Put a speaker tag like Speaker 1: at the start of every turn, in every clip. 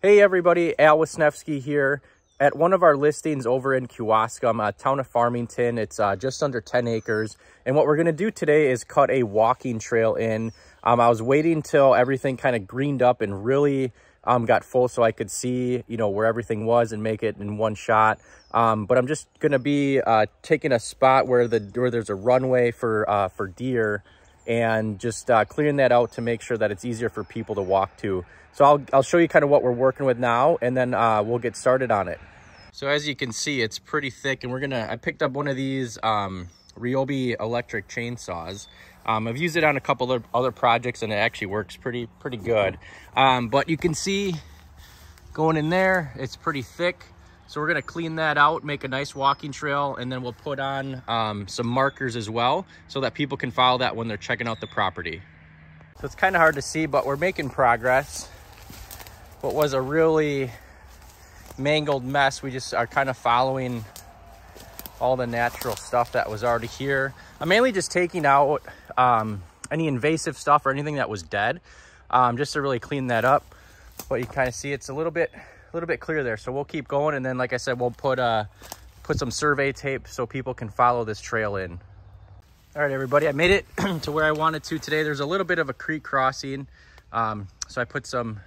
Speaker 1: Hey everybody, Al Wisniewski here at one of our listings over in Kewaskum, town of Farmington. It's just under 10 acres. And what we're gonna do today is cut a walking trail in. I was waiting till everything kind of greened up and really got full so I could see, where everything was and make it in one shot. But I'm just gonna be taking a spot where there's a runway for deer and just clearing that out to make sure that it's easier for people to walk to. So I'll show you kind of what we're working with now, and then we'll get started on it. So as you can see, it's pretty thick, and I picked up one of these Ryobi electric chainsaws. I've used it on a couple of other projects, and it actually works pretty good. But you can see going in there, it's pretty thick. So we're gonna clean that out, make a nice walking trail, and then we'll put on some markers as well so that people can follow that when they're checking out the property. So it's kind of hard to see, but we're making progress. What was a really mangled mess, we just are kind of following all the natural stuff that was already here. I'm mainly just taking out any invasive stuff or anything that was dead, just to really clean that up. But you kind of see it's a little bit clear there, so we'll keep going, and then like I said, we'll put some survey tape so people can follow this trail in. All right everybody, I made it to where I wanted to today. There's a little bit of a creek crossing, so I put some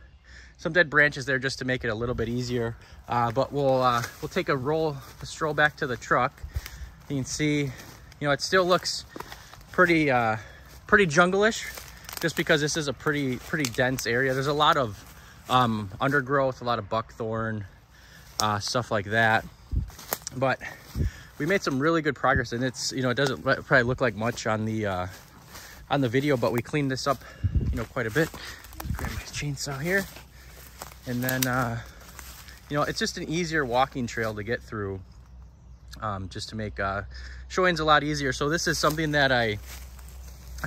Speaker 1: dead branches there just to make it a little bit easier. But we'll take a stroll back to the truck. You can see, it still looks pretty jungle-ish, just because this is a pretty dense area. There's a lot of undergrowth, a lot of buckthorn, stuff like that. But we made some really good progress, and it's, it doesn't probably look like much on the video, but we cleaned this up, quite a bit. Grab my chainsaw here. And then, it's just an easier walking trail to get through, just to make showings a lot easier. So this is something that I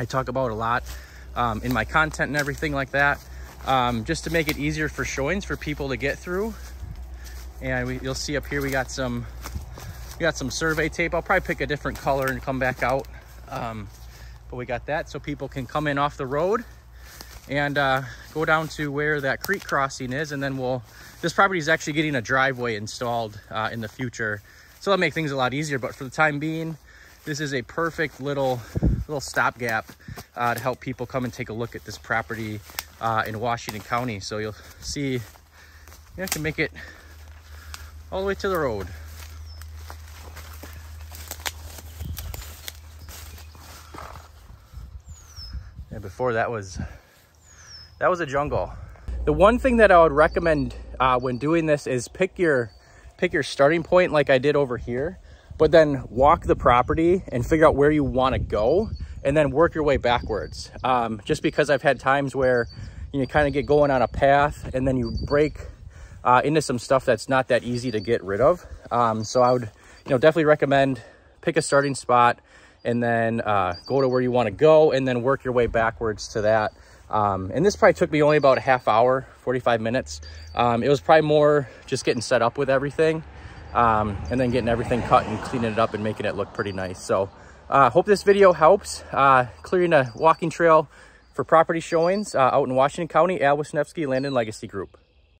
Speaker 1: talk about a lot in my content and everything like that, just to make it easier for showings for people to get through. And you'll see up here we got some survey tape. I'll probably pick a different color and come back out, but we got that so people can come in off the road and go down to where that creek crossing is. And then this property is actually getting a driveway installed in the future, so that'll make things a lot easier. But for the time being, this is a perfect little stopgap to help people come and take a look at this property in Washington County. So you'll see, I can make it all the way to the road. And before that was a jungle. The one thing that I would recommend when doing this is pick your starting point like I did over here, but then walk the property and figure out where you want to go and then work your way backwards. Just because I've had times where you kind of get going on a path and then you break into some stuff that's not that easy to get rid of. So I would definitely recommend pick a starting spot and then go to where you want to go and then work your way backwards to that. And this probably took me only about a half hour, 45 minutes. It was probably more just getting set up with everything, and then getting everything cut and cleaning it up and making it look pretty nice. So hope this video helps clearing a walking trail for property showings out in Washington County. Al Wisniewski, Land and Legacy Group.